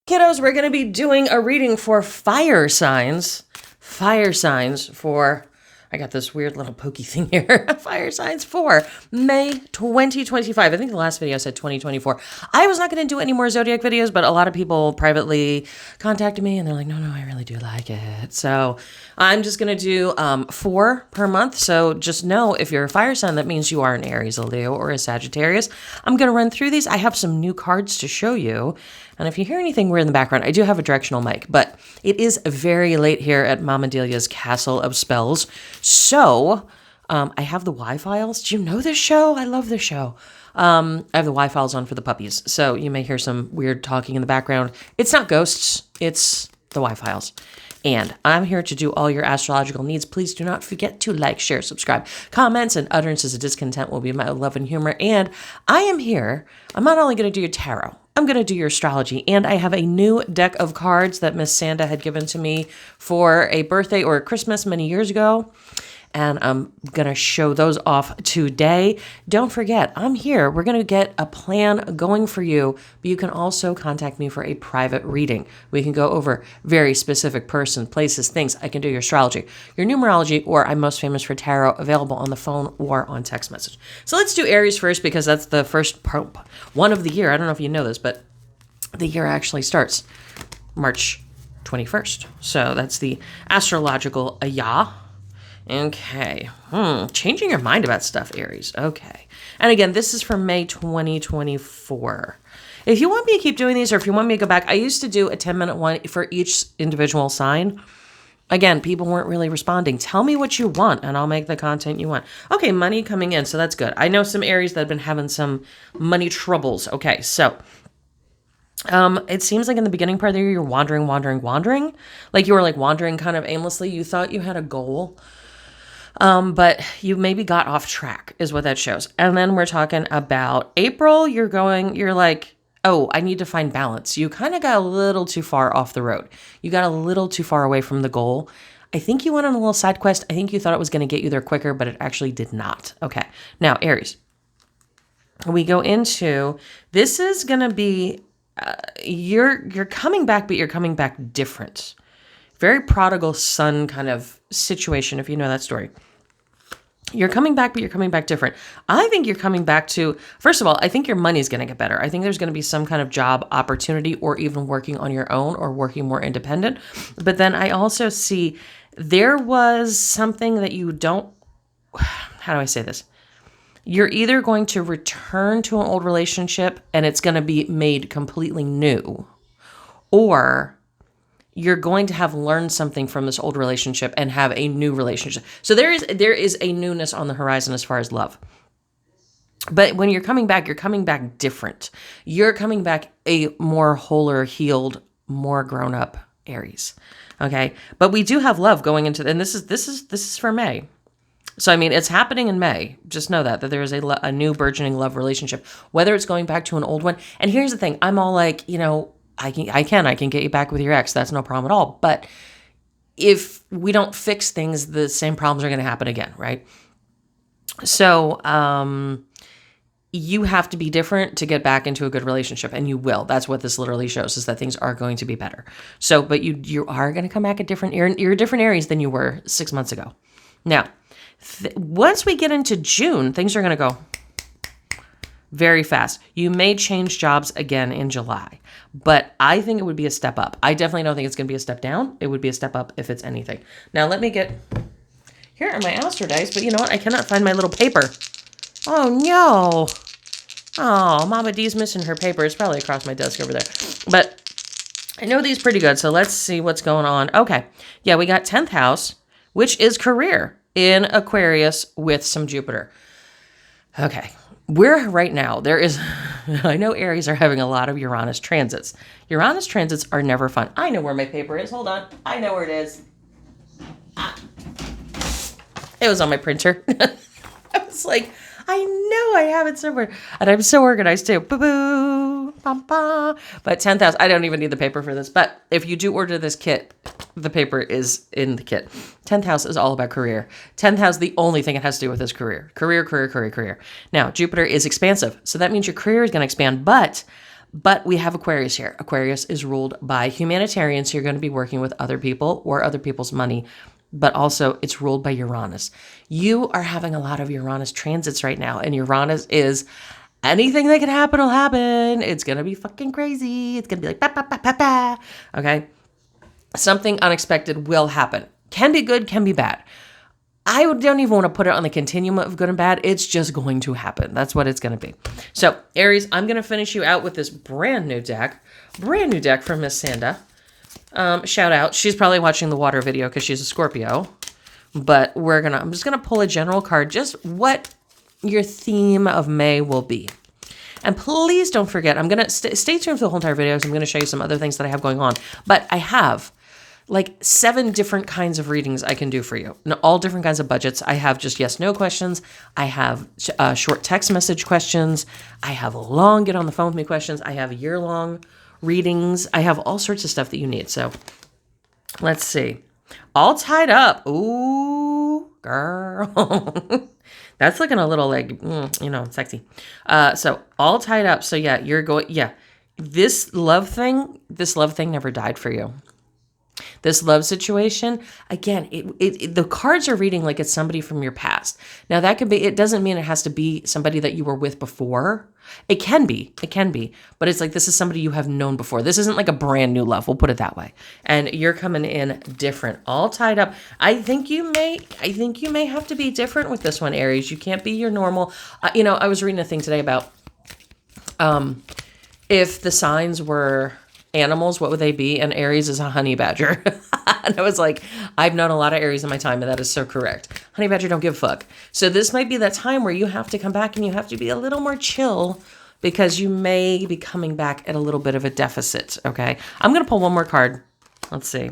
Kiddos, we're going to be doing a reading for fire signs. Fire signs for, I got this weird little pokey thing here. Fire signs for May 2025. I think the last video said 2024. I was not going to do any more zodiac videos, but a lot of people privately contacted me and they're like, no, I really do like it. So I'm just going to do 4 per month. So just know if you're a fire sign, that means you are an Aries, a Leo, or a Sagittarius. I'm going to run through these. I have some new cards to show you. And if you hear anything weird in the background, I do have a directional mic, but it is very late here at Moma Delia's Castle of Spells. So I have the Y-Files. Do you know this show? I love this show. I have the Y-Files on for the puppies. So you may hear some weird talking in the background. It's not ghosts. It's the Y-Files. And I'm here to do all your astrological needs. Please do not forget to like, share, subscribe. Comments and utterances of discontent will be my love and humor. And I am here. I'm not only going to do your tarot. I'm going to do your astrology. And I have a new deck of cards that Miss Sanda had given to me for a birthday or a Christmas many years ago. And I'm going to show those off today. Don't forget, I'm here. We're going to get a plan going for you, but you can also contact me for a private reading. We can go over very specific person, places, things. I can do your astrology, your numerology, or I'm most famous for tarot, available on the phone or on text message. So let's do Aries first because that's the first one of the year. I don't know if you know this, but the year actually starts March 21st. So that's the astrological ayah. Okay. Changing your mind about stuff, Aries. Okay. And again, this is for May 2024. If you want me to keep doing these or if you want me to go back, I used to do a 10-minute one for each individual sign. Again, people weren't really responding. Tell me what you want and I'll make the content you want. Okay, money coming in, so that's good. I know some Aries that have been having some money troubles. Okay, so it seems like in the beginning part of the year, you're wandering. Like you were like wandering kind of aimlessly. You thought you had a goal. But you maybe got off track is what that shows. And then we're talking about April. You're like, oh, I need to find balance. You kind of got a little too far off the road. You got a little too far away from the goal. I think you went on a little side quest. I think you thought it was going to get you there quicker, but it actually did not. Okay. Now, Aries, we go into, this is going to be, you're coming back, but you're coming back different. Very prodigal son kind of situation, if you know that story. You're coming back, but you're coming back different. I think you're coming back to, first of all, I think your money's going to get better. I think there's going to be some kind of job opportunity or even working on your own or working more independent. But then I also see there was something that you don't, how do I say this? You're either going to return to an old relationship and it's going to be made completely new, or you're going to have learned something from this old relationship and have a new relationship. So there is a newness on the horizon as far as love. But when you're coming back different. You're coming back a more wholer, healed, more grown up Aries. Okay. But we do have love going into, and this is for May. So, I mean, it's happening in May. Just know that there is a new burgeoning love relationship, whether it's going back to an old one. And here's the thing. I'm all like, you know, I can get you back with your ex. That's no problem at all. But if we don't fix things, the same problems are going to happen again, right? So you have to be different to get back into a good relationship, and you will. That's what this literally shows, is that things are going to be better. So, but you are going to come back a different. You're a different Aries than you were 6 months ago. Now, once we get into June, things are going to go very fast. You may change jobs again in July, but I think it would be a step up. I definitely don't think it's going to be a step down. It would be a step up if it's anything. Now, let me get, here are my Astro dice, but you know what? I cannot find my little paper. Oh, no. Oh, Mama D's missing her paper. It's probably across my desk over there. But I know these pretty good, so let's see what's going on. Okay. Yeah, we got 10th house, which is career in Aquarius with some Jupiter. Okay. We're right now, I know Aries are having a lot of Uranus transits. Uranus transits are never fun. I know where my paper is. Hold on. I know where it is. It was on my printer. I was like, I know I have it somewhere. And I'm so organized too. Boo-boo. Ba-ba. But 10th house, I don't even need the paper for this. But if you do order this kit, the paper is in the kit. 10th house is all about career. 10th house, the only thing it has to do with is career. Career. Now, Jupiter is expansive. So that means your career is going to expand. But But we have Aquarius here. Aquarius is ruled by humanitarians. So you're going to be working with other people or other people's money, but also it's ruled by Uranus. You are having a lot of Uranus transits right now, and Uranus is anything that can happen will happen. It's going to be fucking crazy. It's going to be like, ba, ba, ba, ba, ba. Okay? Something unexpected will happen. Can be good, can be bad. I don't even want to put it on the continuum of good and bad. It's just going to happen. That's what it's going to be. So, Aries, I'm going to finish you out with this brand new deck from Miss Sanda. Shout out. She's probably watching the water video because she's a Scorpio. But I'm just going to pull a general card, just what your theme of May will be. And please don't forget, I'm going to stay tuned for the whole entire video. So I'm going to show you some other things that I have going on. But I have like 7 different kinds of readings I can do for you. All different kinds of budgets. I have just yes, no questions. I have short text message questions. I have long get on the phone with me questions. I have year-long readings. I have all sorts of stuff that you need. So let's see. All tied up. Ooh, girl. That's looking a little like, sexy. So all tied up. So yeah, this love thing never died for you. This love situation, again, the cards are reading like it's somebody from your past. Now that could be, it doesn't mean it has to be somebody that you were with before. It can be, but it's like, this is somebody you have known before. This isn't like a brand new love. We'll put it that way. And you're coming in different, all tied up. I think you may have to be different with this one, Aries. You can't be your normal, I was reading a thing today about, if the signs were animals, what would they be? And Aries is a honey badger. And I was like, I've known a lot of Aries in my time, and that is so correct. Honey badger don't give a fuck. So this might be that time where you have to come back and you have to be a little more chill because you may be coming back at a little bit of a deficit, okay? I'm going to pull one more card. Let's see.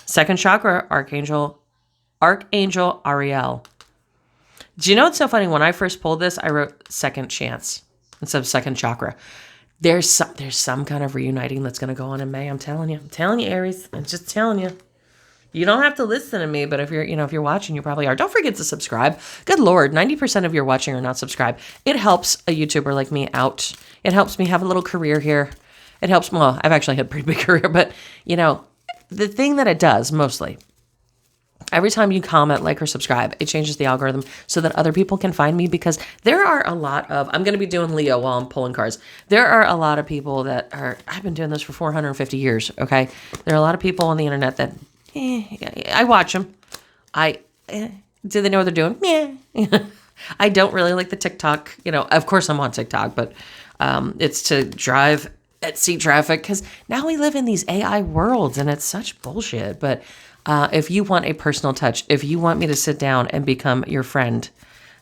Second chakra, Archangel Ariel. Do you know what's so funny? When I first pulled this, I wrote second chance instead of second chakra. There's some kind of reuniting that's going to go on in May. I'm telling you, Aries. I'm just telling you. You don't have to listen to me, but if you're watching, you probably are. Don't forget to subscribe. Good Lord, 90% of your watching are not subscribed. It helps a YouTuber like me out. It helps me have a little career here. It helps, well, I've actually had a pretty big career, but the thing that it does mostly, every time you comment, like, or subscribe, it changes the algorithm so that other people can find me, because there are a lot of, I'm going to be doing Leo while I'm pulling cards. There are a lot of people I've been doing this for 450 years, okay? There are a lot of people on the internet that, I watch them. Do they know what they're doing? Yeah. I don't really like the TikTok, of course I'm on TikTok, but it's to drive at sea traffic, because now we live in these AI worlds and it's such bullshit, but if you want a personal touch, if you want me to sit down and become your friend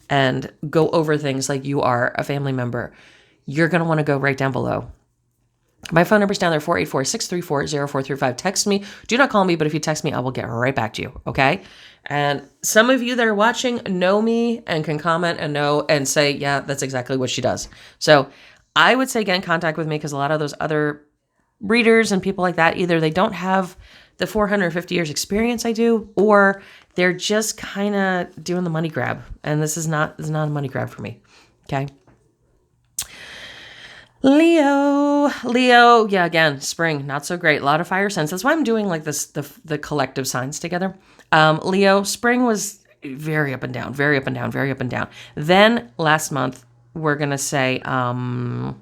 and go over things like you are a family member, you're going to want to go right down below. My phone number's down there, 484-634-0435. Text me. Do not call me, but if you text me, I will get right back to you, okay? And some of you that are watching know me and can comment and say, yeah, that's exactly what she does. So I would say get in contact with me, because a lot of those other readers and people like that, either they don't have the 450 years experience I do, or they're just kind of doing the money grab. And this is not a money grab for me. Okay. Leo, yeah, again, spring, not so great. A lot of fire signs. That's why I'm doing like this, the collective signs together. Leo, spring was very up and down, very up and down, very up and down. Then last month, we're going to say, I'm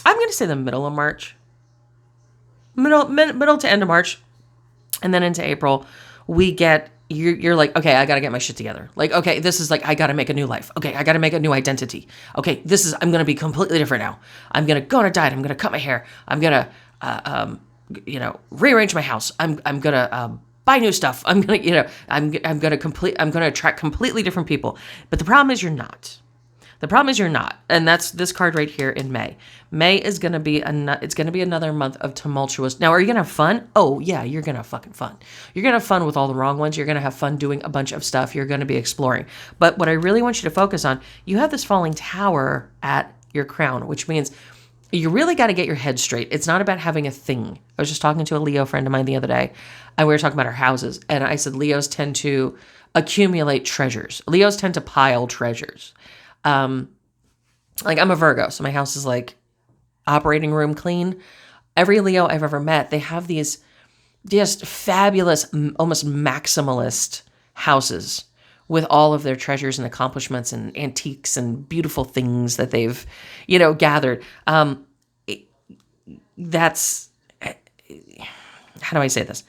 going to say the middle of March. Middle to end of March, and then into April, we get, you're like, okay, I got to get my shit together. Like, okay, this is like, I got to make a new life. Okay, I got to make a new identity. Okay, I'm going to be completely different now. I'm going to go on a diet. I'm going to cut my hair. I'm going to, rearrange my house. I'm going to buy new stuff. I'm going to, I'm going to attract completely different people. But the problem is you're not. And that's this card right here in May. May is going to be another month of tumultuous. Now, are you going to have fun? Oh, yeah, you're going to have fucking fun. You're going to have fun with all the wrong ones. You're going to have fun doing a bunch of stuff. You're going to be exploring. But what I really want you to focus on, you have this falling tower at your crown, which means you really got to get your head straight. It's not about having a thing. I was just talking to a Leo friend of mine the other day, and we were talking about our houses. And I said, Leos tend to accumulate treasures. Leos tend to pile treasures. Like, I'm a Virgo, so my house is like operating room clean. Every Leo I've ever met, they have these just fabulous, almost maximalist houses with all of their treasures and accomplishments and antiques and beautiful things that they've, gathered. That's, how do I say this?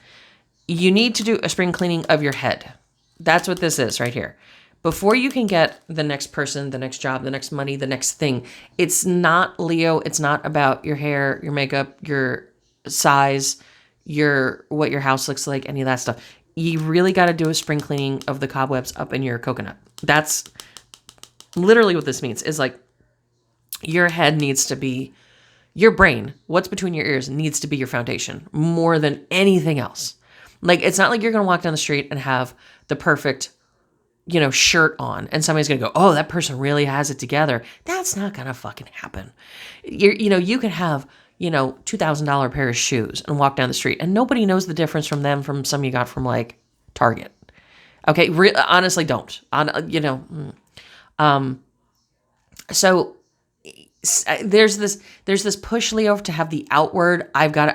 You need to do a spring cleaning of your head. That's what this is right here. Before you can get the next person, the next job, the next money, the next thing, it's not, Leo, it's not about your hair, your makeup, your size, what your house looks like, any of that stuff. You really got to do a spring cleaning of the cobwebs up in your coconut. That's literally what this means, is like your head needs to be, your brain, what's between your ears needs to be your foundation more than anything else. Like, it's not like you're going to walk down the street and have the perfect, shirt on and somebody's going to go, oh, that person really has it together. That's not going to fucking happen. You can have, $2,000 pair of shoes and walk down the street and nobody knows the difference from them from some you got from like Target. Okay. Honestly, don't. So there's this push, Leo, to have the outward. Outward,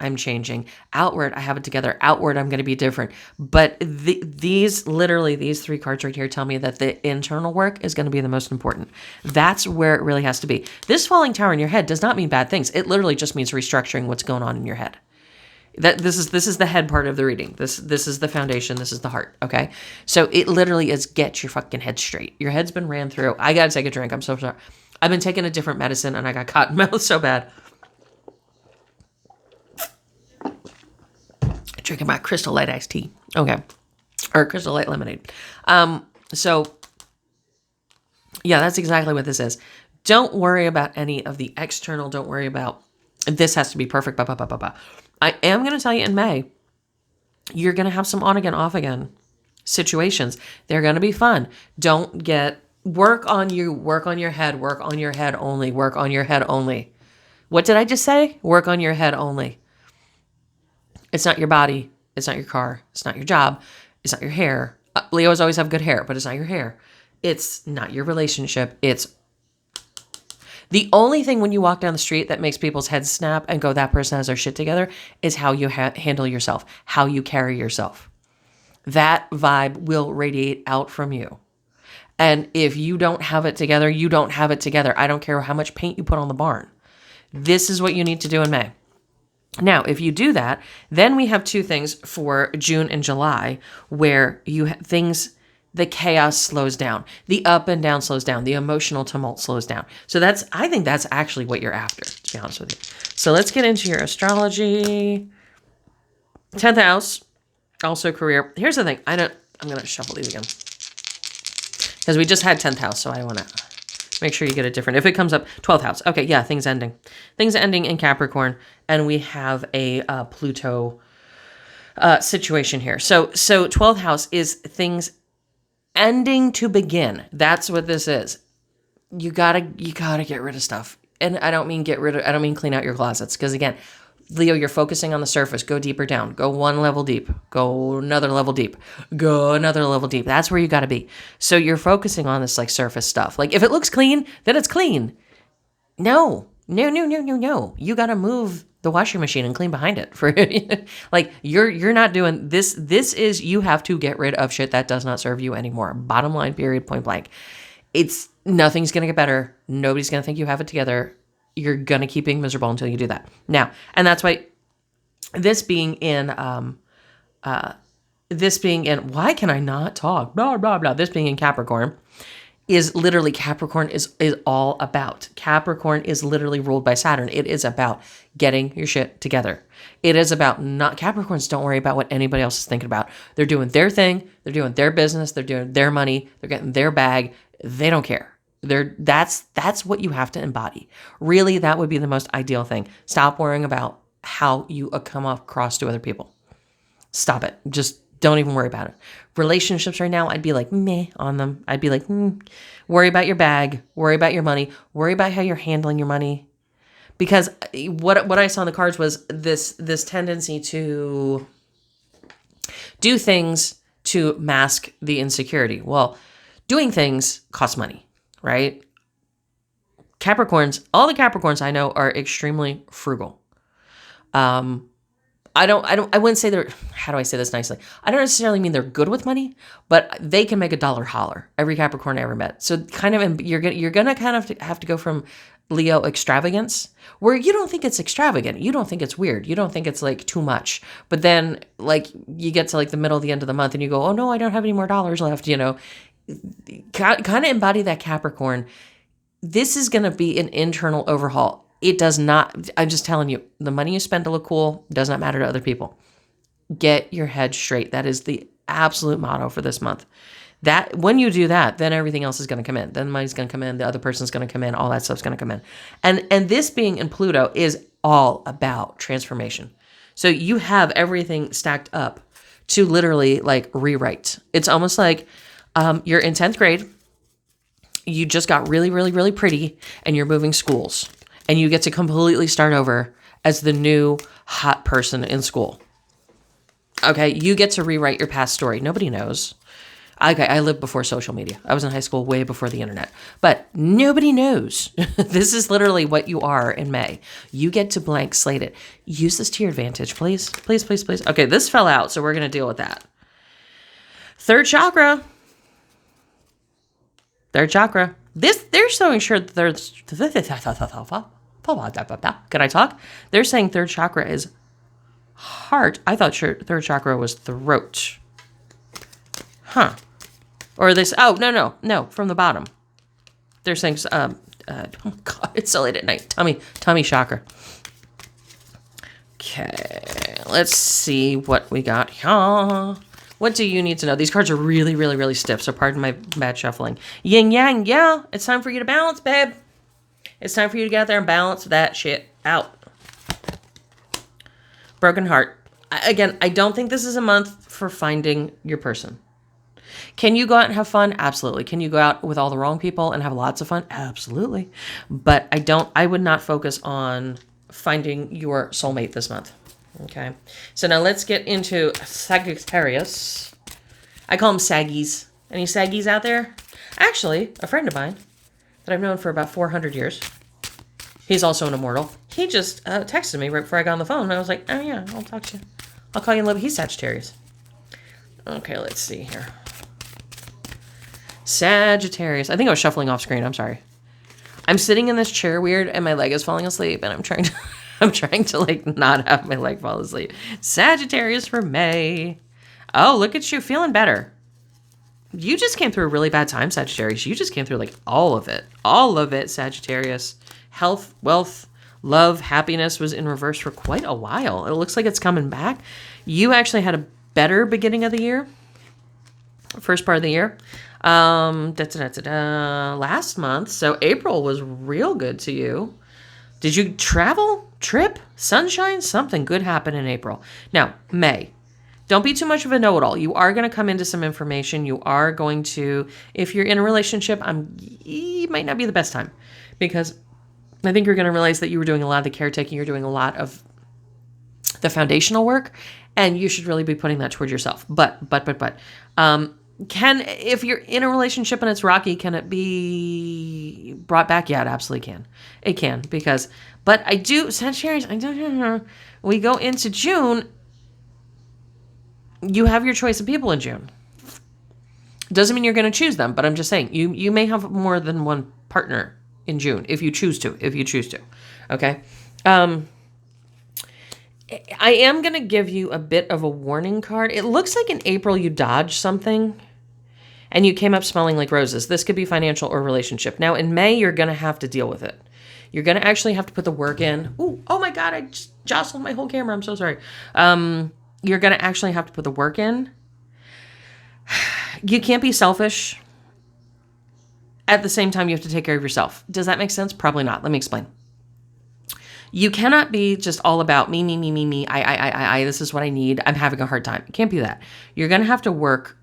I'm changing. Outward, I have it together. Outward, I'm going to be different. But these 3 cards right here tell me that the internal work is going to be the most important. That's where it really has to be. This falling tower in your head does not mean bad things. It literally just means restructuring what's going on in your head. This is the head part of the reading. This is the foundation. This is the heart. Okay. So it literally is get your fucking head straight. Your head's been ran through. I got to take a drink. I'm so sorry. I've been taking a different medicine and I got cotton mouth so bad. Drinking my Crystal Light iced tea. Okay. Or Crystal Light lemonade. So yeah, that's exactly what this is. Don't worry about any of the external. Don't worry about this has to be perfect. Blah, blah, blah, blah, blah. I am going to tell you in May, you're going to have some on again, off again situations. They're going to be fun. Don't work on your head, work on your head only, work on your head only. What did I just say? Work on your head only. It's not your body. It's not your car. It's not your job. It's not your hair. Leos always have good hair, but it's not your hair. It's not your relationship. It's the only thing when you walk down the street that makes people's heads snap and go, that person has their shit together, is how you handle yourself, how you carry yourself. That vibe will radiate out from you. And if you don't have it together, you don't have it together. I don't care how much paint you put on the barn. This is what you need to do in May. Now, if you do that, then we have 2 things for June and July where the chaos slows down. The up and down slows down. The emotional tumult slows down. So I think that's actually what you're after, to be honest with you. So let's get into your astrology. 10th house, also career. Here's the thing. I'm going to shuffle these again. Because we just had 10th house, so I want to make sure you get it different. If it comes up, 12th house. Okay, yeah, things ending. Things ending in Capricorn. And we have a Pluto situation here. So 12th house is things ending to begin. That's what this is. You gotta get rid of stuff. And I don't mean clean out your closets. Because again, Leo, you're focusing on the surface. Go deeper down. Go 1 level deep. Go another level deep. Go another level deep. That's where you gotta be. So you're focusing on this like surface stuff. Like if it looks clean, then it's clean. No. You gotta move the washing machine and clean behind it. For like you're not doing this. This is, you have to get rid of shit that does not serve you anymore. Bottom line, period, point blank. Nothing's gonna get better. Nobody's gonna think you have it together. You're gonna keep being miserable until you do that. Now, and that's why this being in why can I not talk? Blah blah blah. This being in Capricorn is literally, Capricorn is all about. Capricorn is literally ruled by Saturn. It is about getting your shit together. It is about Capricorns don't worry about what anybody else is thinking about. They're doing their thing. They're doing their business. They're doing their money. They're getting their bag. They don't care. That's what you have to embody. Really, that would be the most ideal thing. Stop worrying about how you come across to other people. Stop it. Just don't even worry about it. Relationships right now, I'd be like, meh on them. I'd be like, worry about your bag, worry about your money, worry about how you're handling your money. Because what I saw in the cards was this tendency to do things to mask the insecurity. Well, doing things costs money, right? Capricorns, all the Capricorns I know are extremely frugal. I wouldn't say they're, how do I say this nicely? I don't necessarily mean they're good with money, but they can make a dollar holler. Every Capricorn I ever met. So kind of, you're gonna kind of have to go from Leo extravagance, where you don't think it's extravagant. You don't think it's weird. You don't think it's like too much. But then like you get to like the middle of the end of the month and you go, oh no, I don't have any more dollars left, you know. Kind of embody that Capricorn. This is going to be an internal overhaul. It does not, I'm just telling you, the money you spend to look cool does not matter to other people. Get your head straight. That is the absolute motto for this month. That when you do that, then everything else is going to come in. Then the money's going to come in. The other person's going to come in. All that stuff's going to come in. And this being in Pluto is all about transformation. So you have everything stacked up to literally like rewrite. It's almost like you're in 10th grade. You just got really, really, really pretty and you're moving schools and you get to completely start over as the new hot person in school. Okay. You get to rewrite your past story. Nobody knows. Okay. I lived before social media. I was in high school way before the internet, but nobody knows. This is literally what you are in May. You get to blank slate it. Use this to your advantage, please. Please, please, please. Okay. This fell out. So we're going to deal with that. Third chakra. Third chakra. They're showing sure that there's. Can I talk? They're saying third chakra is heart. I thought third chakra was throat. Huh. Or this. Oh, no. From the bottom. They're saying, oh God, it's so late at night. Tummy chakra. Okay. Let's see what we got here. What do you need to know? These cards are really, really, really stiff, so pardon my bad shuffling. Yin yang, yeah. It's time for you to balance, babe. It's time for you to get out there and balance that shit out. Broken heart. Again, I don't think this is a month for finding your person. Can you go out and have fun? Absolutely. Can you go out with all the wrong people and have lots of fun? Absolutely. But I would not focus on finding your soulmate this month. Okay, so now let's get into Sagittarius. I call them Saggies. Any Saggies out there? Actually, a friend of mine that I've known for about 400 years. He's also an immortal. He just texted me right before I got on the phone. And I was like, oh yeah, I'll talk to you. I'll call you in a little bit. He's Sagittarius. Okay, let's see here. Sagittarius. I think I was shuffling off screen. I'm sorry. I'm sitting in this chair weird and my leg is falling asleep and I'm trying to like not have my leg fall asleep. Sagittarius for May. Oh, look at you feeling better. You just came through a really bad time, Sagittarius. You just came through like all of it, Sagittarius. Health, wealth, love, happiness was in reverse for quite a while. It looks like it's coming back. You actually had a better beginning of the year. First part of the year. Last month. So April was real good to you. Did you travel, trip, sunshine? Something good happened in April. Now, May. Don't be too much of a know-it-all. You are going to come into some information. You are going to, if you're in a relationship, it might not be the best time because I think you're going to realize that you were doing a lot of the caretaking. You're doing a lot of the foundational work and you should really be putting that towards yourself. But, if you're in a relationship and it's rocky, can it be brought back? Yeah, it absolutely can. It can but I do, Sagittarius, we go into June, you have your choice of people in June. Doesn't mean you're going to choose them, but I'm just saying, you may have more than one partner in June, if you choose to, okay? I am going to give you a bit of a warning card. It looks like in April you dodged something and you came up smelling like roses. This could be financial or relationship. Now, in May, you're going to have to deal with it. You're going to actually have to put the work in. Ooh, oh my God, I just jostled my whole camera. I'm so sorry. You're going to actually have to put the work in. You can't be selfish. At the same time, you have to take care of yourself. Does that make sense? Probably not. Let me explain. You cannot be just all about me, I, this is what I need. I'm having a hard time. It can't be that. You're going to have to work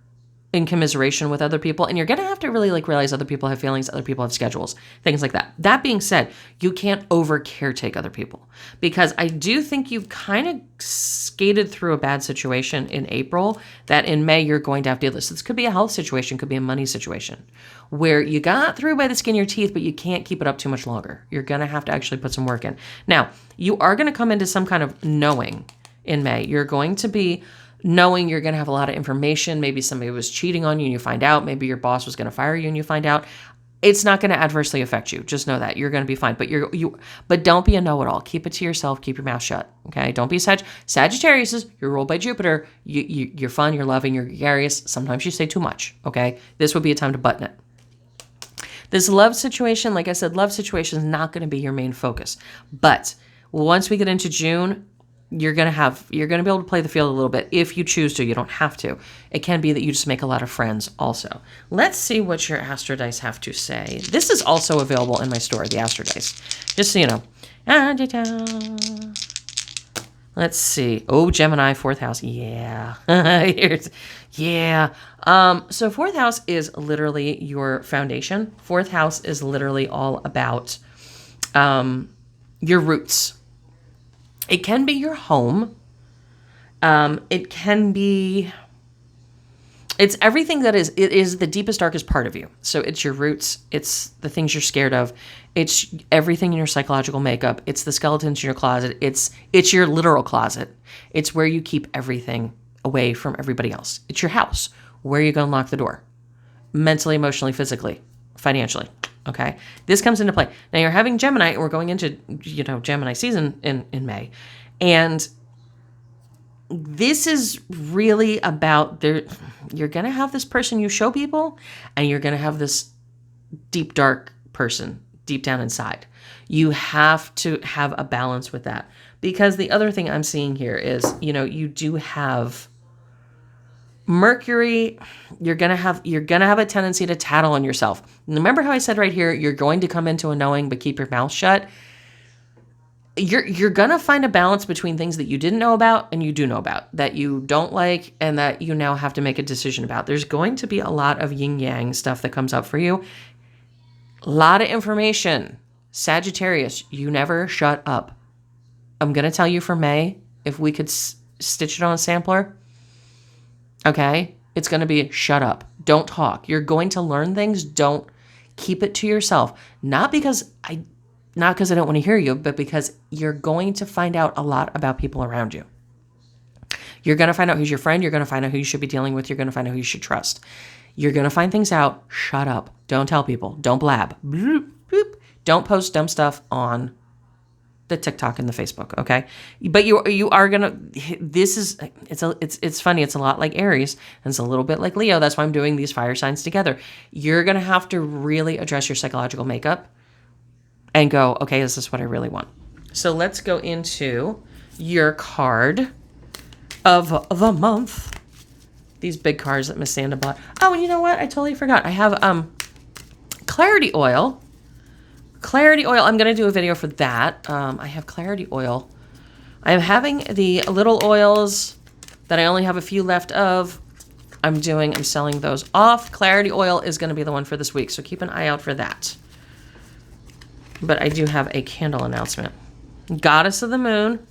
in commiseration with other people, and you're going to have to really like realize other people have feelings, other people have schedules, things like that. That being said, you can't over caretake other people, because I do think you've kind of skated through a bad situation in April that in May you're going to have to deal with. This could be a health situation, could be a money situation where you got through by the skin of your teeth, but you can't keep it up too much longer. You're going to have to actually put some work in. Now, you are going to come into some kind of knowing in May. You're going to be knowing, you're going to have a lot of information. Maybe somebody was cheating on you and you find out. Maybe your boss was going to fire you and you find out. It's not going to adversely affect you. Just know that you're going to be fine. But but don't be a know-it-all. Keep it to yourself. Keep your mouth shut. Okay. Don't be Sagittarius. You're ruled by Jupiter. You're fun. You're loving. You're gregarious. Sometimes you say too much. Okay. This would be a time to button it. This love situation, like I said, love situation is not going to be your main focus. But once we get into June, you're going to be able to play the field a little bit if you choose to. You don't have to. It can be that you just make a lot of friends also. Let's see what your Astro Dice have to say. This is also available in my store, the Astro Dice. Just so you know. Let's see. Oh, Gemini, 4th house. Yeah. Yeah. So 4th house is literally your foundation. 4th house is literally all about your roots. It can be your home. It can be, it's everything it is the deepest, darkest part of you. So it's your roots. It's the things you're scared of. It's everything in your psychological makeup. It's the skeletons in your closet. It's your literal closet. It's where you keep everything away from everybody else. It's your house. Where are you going to lock the door? Mentally, emotionally, physically, financially. Okay, this comes into play. Now you're having Gemini, and we're going into, Gemini season in May. And this is really about you're going to have this person you show people, and you're going to have this deep, dark person deep down inside. You have to have a balance with that, because the other thing I'm seeing here is, you do have Mercury. You're gonna have a tendency to tattle on yourself. Remember how I said right here, you're going to come into a knowing, but keep your mouth shut. You're gonna find a balance between things that you didn't know about and you do know about, that you don't like and that you now have to make a decision about. There's going to be a lot of yin yang stuff that comes up for you. A lot of information. Sagittarius, you never shut up. I'm gonna tell you for May, if we could stitch it on a sampler. Okay, it's going to be shut up. Don't talk. You're going to learn things. Don't keep it to yourself. Not because I don't want to hear you, but because you're going to find out a lot about people around you. You're going to find out who's your friend. You're going to find out who you should be dealing with. You're going to find out who you should trust. You're going to find things out. Shut up. Don't tell people. Don't blab. Bloop, bloop. Don't post dumb stuff on the TikTok and the Facebook, okay? But you are gonna. It's funny. It's a lot like Aries, and it's a little bit like Leo. That's why I'm doing these fire signs together. You're gonna have to really address your psychological makeup and go, okay, is this what I really want? So let's go into your card of the month. These big cards that Miss Sanda bought. Oh, and you know what? I totally forgot. I have clarity oil. Clarity oil, I'm going to do a video for that. I have clarity oil. I'm having the little oils that I only have a few left of. I'm selling those off. Clarity oil is going to be the one for this week, so keep an eye out for that. But I do have a candle announcement. Goddess of the Moon.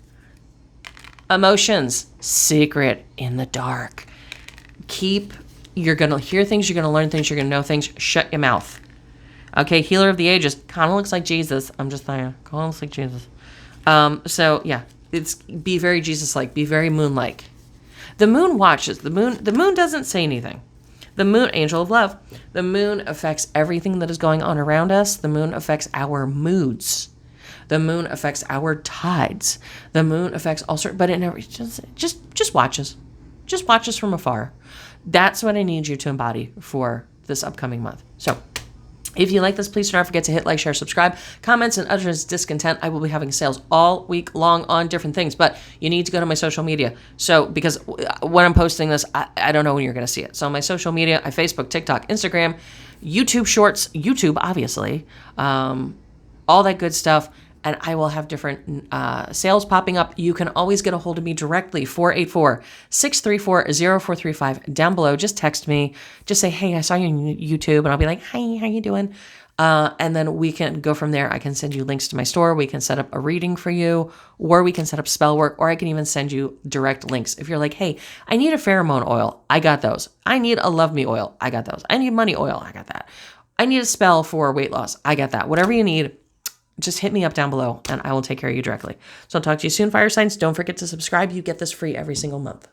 Emotions. Secret in the dark. You're going to hear things, you're going to learn things, you're going to know things. Shut your mouth. Okay, Healer of the Ages. Kind of looks like Jesus. I'm just saying. Kind of looks like Jesus. So, yeah. Be very Jesus-like. Be very moon-like. The moon watches. The moon doesn't say anything. The moon, angel of love. The moon affects everything that is going on around us. The moon affects our moods. The moon affects our tides. The moon affects all sorts, but it never, just watches. Just watches from afar. That's what I need you to embody for this upcoming month. So, if you like this, please do not forget to hit like, share, subscribe, comments, and utters discontent. I will be having sales all week long on different things, but you need to go to my social media. So, because when I'm posting this, I don't know when you're going to see it. So, my social media, I Facebook, TikTok, Instagram, YouTube Shorts, YouTube, obviously, all that good stuff. and I will have different sales popping up. You can always get a hold of me directly, 484-634-0435 down below. Just text me. Just say, hey, I saw you on YouTube, and I'll be like, hi, how you doing? And then we can go from there. I can send you links to my store. We can set up a reading for you, or we can set up spell work, or I can even send you direct links. If you're like, hey, I need a pheromone oil, I got those. I need a love me oil, I got those. I need money oil, I got that. I need a spell for weight loss, I got that. Whatever you need, just hit me up down below and I will take care of you directly. So I'll talk to you soon, fire signs. Don't forget to subscribe. You get this free every single month.